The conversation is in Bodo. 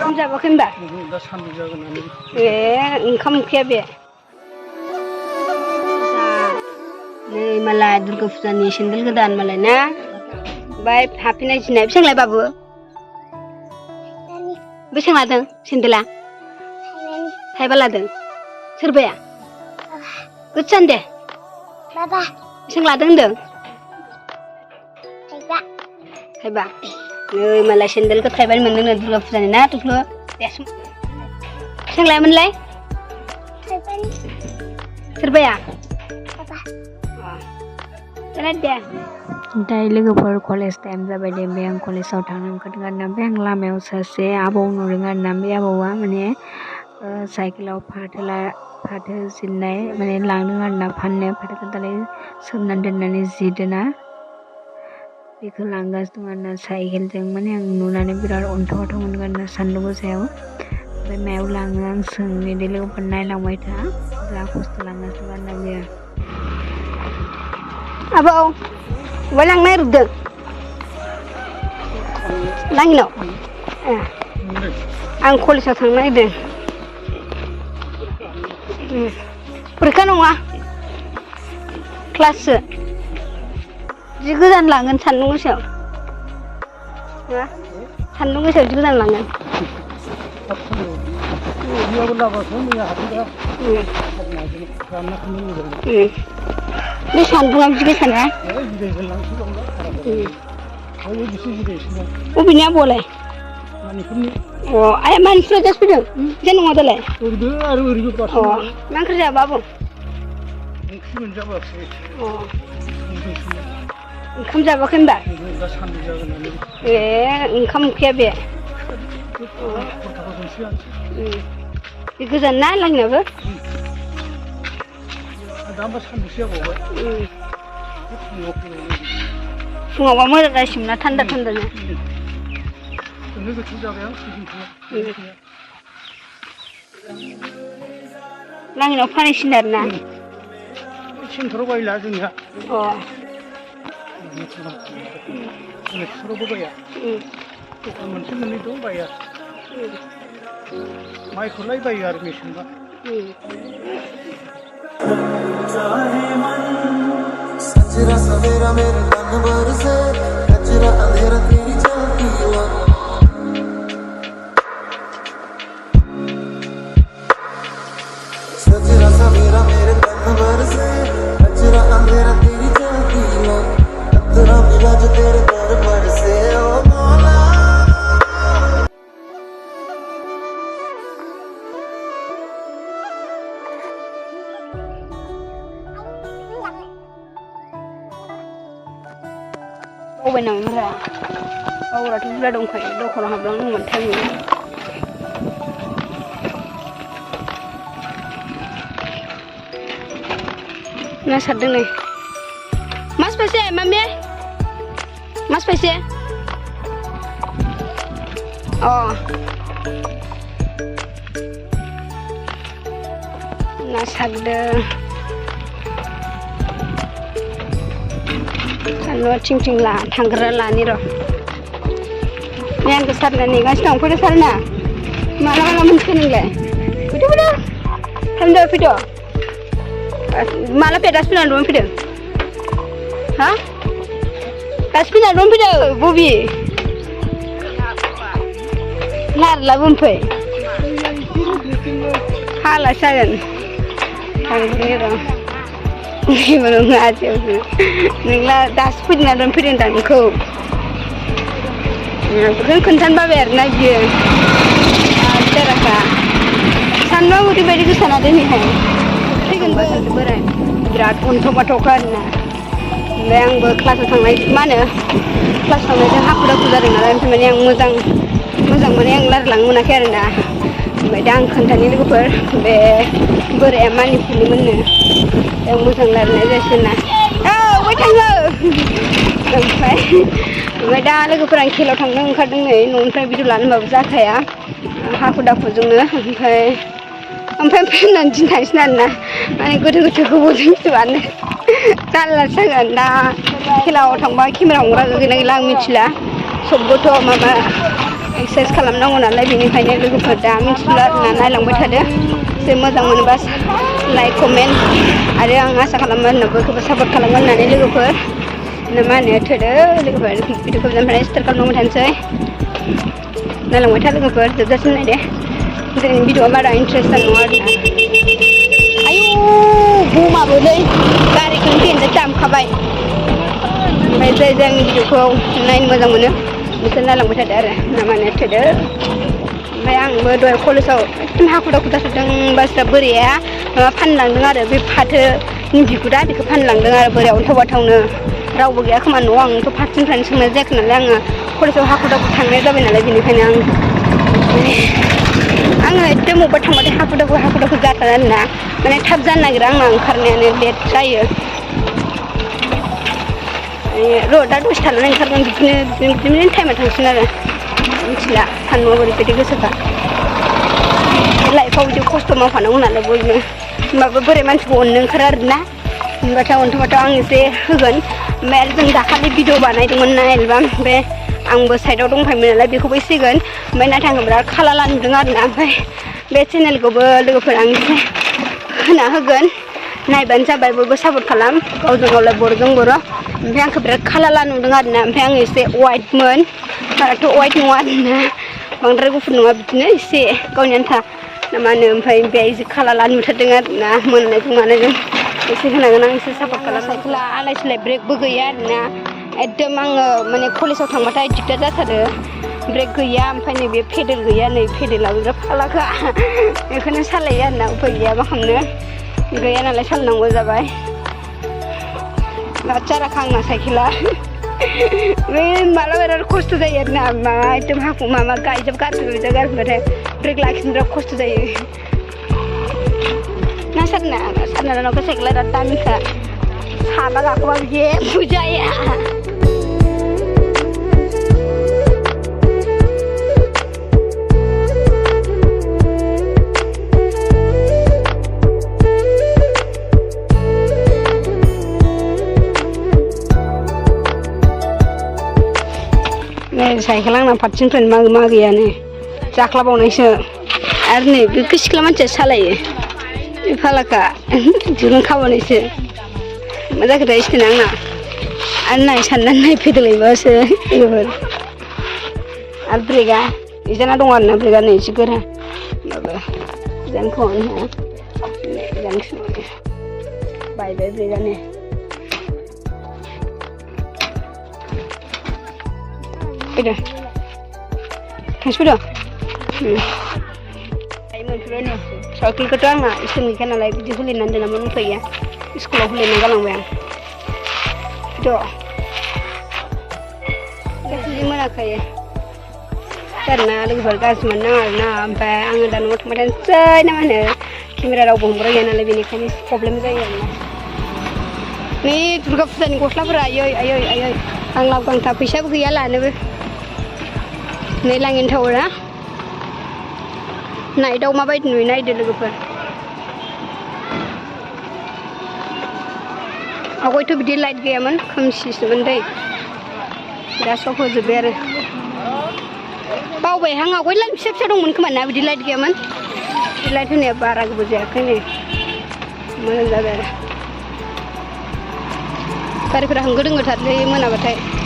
ओंखाम जाबाखै होनबा? दा सान्दुं जागोन होननानै ओंखाम उखैया बे नै मालाय दुर्गा फुजानि सेन्देल गोदान मालाय ना ओमफ्राय हाफैनाय जिनाय बेसेबांलाय बाबु बेसेबां लादों सेन्देला थाइबा लादों सोरबाया गोजान दे बाबा बेसेबां लादों होनदों थाइबा नै मालाय सेन्देलखौ थाइबानि मोनदोंनो दुर्गा फुजानि ना थुख्ल' बेसेबां लायामोनलाय सोरबाया दाय लोगोफोर कलेज टाइम जाबाय दे बे आं कलेजाव थांनो ओंखारदों आरोना बे आं लामायाव सासे आबौ नुदों आरोना बे आबौआ माने साइकेलाव फाथो जिरनाय माने लांदों आरोना फाननो फाथोखौ दालाय सोमनानै दोननानै जिदोना बेखौ लांगासिनो दं आरोना साइकेलजों माने आं नुनानै बिराद अन्थाव मोनगोन आरोना सान्दुं गोसायाव ओमफ्राय मायाव लाङो आं सोंनो लोगोफोर नायलांबाय था जा खस्थ' लांगासिनो आरोना बेयो आबौ बबेहाय लांनो नागिरदों लाङिनाव आं कलेजाव थांनो नागिरदों फरिखा नङा क्लाससो जि गोजान लांगोन सान्दुं गोसायाव सान्दुं गोसायाव जि गोजान लांगोन बे सान्दुंआ बिदि गोसा ना बबेनि आबौआलाय आइया मानसिफ्रा जास्ट फैदों जे नङा दालाय मा ओंख्रि जाबा आबौ ओंखाम जाबाखै होनबा ओंखाम उखैया बे गोजान ना लांनायाबो फुङावबा मोजां जासिगोन ना थान्दा थान्दानो लांनायाव फानैसिन आरोना सेन्टाराव बायला जोंनिया सरावबो बाया मोनसे मोननै दं बाया माइखौलाय बायो आरो मेसेंबा सजरा सवेरा मेरे तन भर से कचरा अंधेरा तेरी चलती हुआ सजरा सवेरा मेरे तन भर से कचरा अंधेरा तेरी चलती हुआ तेरा मिला जो तेरे दर पर से ओ मौला बावबाय नामा बावराथ' बुरजा दंखायो दखानाव हाबलांनांगौमोन टाइम ना सारदों नै मास फैसे मामे मास फैसे ना सारदों सानदुंआ थिं ला थांग्रा लानि र' नै आंखौ सारना नेगासिनो दं फैदो सारना माला मोनफैखो नोंलाय फैदो टाइम जाबाय फैदो माला फैया दासो फैनानै दं फैदो हा दासो फैनानै दं फैदो बबि लारला बोनफै हालासो जागोन थांग्रोनि र' जेबो नङा जेबो नोंला दासो फैदोंना दोनफैदों दा नोंखौ बेखौनो खोन्थानो बाबाय आरोना बियो जाराखा सान्दुंआ ओरैबायदि गोसाना दिनैहाय फैगोनबो बोराय बिराद अन्थावबाथावखा आरोना ओमफ्राय आंबो क्लासाव थांनाय मा होनो क्लास थांनायजों हाखु दाखु जादों नालाय ओमफ्राय माने आं मोजां माने आं रायज्लांनो मोनाखै आरोना ओमफ्राय दा आं खोन्थानि लोगोफोर बे बोराया मानिपुलिमोननो आं मोजां रायज्लायनाय जासिगोन ना बबेहाय थाङो ओमफ्राय दा लोगोफोरा आं खेलाव थांनो ओंखारदों नै न'निफ्राय भिडिअ लानो होनबाबो जाखाया हाखु दाखुजोंनो ओमफ्राय फैनानै दिन थांसिन आरोना माने गोथौ गोबौजों भिडिअआनो जारलासो जागोन दा खेलायाव थांबा केमेरा हमग्रा गैना गैला आं मिथिला सबबोथ' माबा एक्सारसाइज खालामनांगौ नालाय बेनिखायनो लोगोफोर दा मिथिला आरोना नायलांबाय थादो जे मोजां मोनोबा लाइक कमेन्ट आरो आं आसा खालामो आरोना बयखौबो सापर्ट खालामगोन होननानै लोगोफोर ना मा होनो थोदो लोगोफोर भिडिअखौ ओमफ्राय स्टार्ट खालामलांबाय थानोसै नायलांबाय था लोगोफोर जोबजासिम नायदे दिनैनि भिडिअआ बारा इन्टारेस्टार नङा आरोना आयु बमाबोलै गारिखौनो फेनजों दामखाबाय ओमफ्राय जाय जाय आंनि भिडिअखौ नायनो मोजां मोनो बिसोर नायलांबाय थादो आरो ना मा होनो थोदो ओमफ्राय आंबो दहाय कलेजाव एकदम हाखु दाखु जाथारदों बासफ्रा बोराया माबा फानलांदों आरो बे फाथोनि बिगुरा बेखौ फानलांदों आरो बोराया अन्थाव बाथावनो रावबो गैया खोमा न'आव आंथ' फारसेनिफ्रायनो सोंनाय जायाखै नालाय आङो कलेजाव हाखु दाखु थांनाय जाबाय नालाय बेनिखायनो आङो एकदम बबेबा थांबाथाय हाखु दाखु जाथारो आरोना माने थाब जानो नागिरा आंना ओंखारनायानो लेट जायो र' दा दसे थानानै ओंखारगोन बिदिनो टाइमा थांसिगोन आरो मिथिला सानदुंआ ओरैबायदि गोसोखा लाइफआव बिदि खस्थ' मावफानांगौ नालाय बयबो होमबाबो बोरै मानसिखौ अननो ओंखारो आरोना होनबाथाय अन्थ'बाथाय आं एसे होगोन ओमफ्राय आरो जों दाखालि भिडिअ बानायदोंमोन ना एलबाम बे आंबो साइडआव दंफायोमोन नालाय बेखौबो एसे होगोन ओमफ्राय नाथाय आङो बिराद खालाला नुदों आरोना ओमफ्राय बे चेनेलखौबो लोगोफोर आं एसे होना होगोन नायबानो जाबाय बयबो सापर्ट खालाम गावजों गावलाय बर'जों बर' ओमफ्राय आंखौ बिराद खालाला नुदों आरोना ओमफ्राय आङो एसे वाइटमोन बाराथ' वाइट नङा आरोना बांद्राय गुफुर नङा बिदिनो एसे गावनि आन्था ना मा होनो ओमफ्राय बे एसे खालाला नुथारदों आरोना मोननायजों मानायजों एसे होनांगोन आं एसे सापर्ट खालाम साइकेला आलाय सिलाय ब्रेकबो गैया आरोना एकदम आङो माने कलेजाव थांबाथाय दिगदार जाथारो ब्रेक गैया ओमफ्राय नैबे पेडेल गैया नै पेडेलाबो बिराद फालाखा बेखौनो सालायो आरोना उफाय गैया मा खालामनो गैया नालाय सालायनांगौ जाबाय लाचाराखा आंना साइकेला बे मालाबा बिराद खस्थ' जायो आरोना माबा एकदम हाखु माबा गारिफोरबाथाय ब्रेक लाखिनो बिराद खस्थ' जायो ना सारनानावथ' साइकेला बिराद दामिखा साबा गाखोबा जेबो जाया साइकेल आंना फारसेनिफ्रायनो मा गैयानो जाख्लाबावनायसो आरो नै बे सिख्ला मानसिया सालायो बे फालाखा दिरुं खाबावनायसो मा जाखोथाय स्टेना आंना आरो नाय साननानै नाय फेदेलायबासो लोगोफोर आरो ब्रेकआ बिजाना दं आरोना ब्रेकआ नै एसे गोरा होमबाबो बिजानो खोमानो हाया बिजानो खोमानो बायबाय ब्रेकआनो फैदो थांसैदो मोनफैबाय नै साइकेलखौथ' आंना इसोर गैखा नालाय बिदि होलिनानै दोनामोन उफाय गैया स्कुलाव होलिनानै गालांबाय आं फैद' गासैबो मोनाखायो आरोना लोगोफोर गाज्रि मोननाङा आरोना ओमफ्राय आङो दा न'आव थांबाय थानोसै ना मा होनो केमेरा रावबो हमग्रा गैया नालाय बेनिखायनो प्रब्लेम जायो आरोना नै दुर्गा फुजानि गस्लाफोरा आयै गांलाब गांथा फैसाबो गैया लानोबो नै लाङिन टावारा नाइटआव माबायदि नुयो नायदो लोगोफोर आवगायथ' बिदि लाइट गैयामोन खोमसिसोमोन दै दा सब होजोब्बाय आरो बावबायहां आवगाय लाइन फिसा फिसा दंमोन खोमा ना बिदि लाइट गैयामोन बे लाइट होनाया बारा गोबाव जायाखै नै मोजां जाबाय आरो गारिफोरा होंगो दोंगोथारलै मोनाबाथाय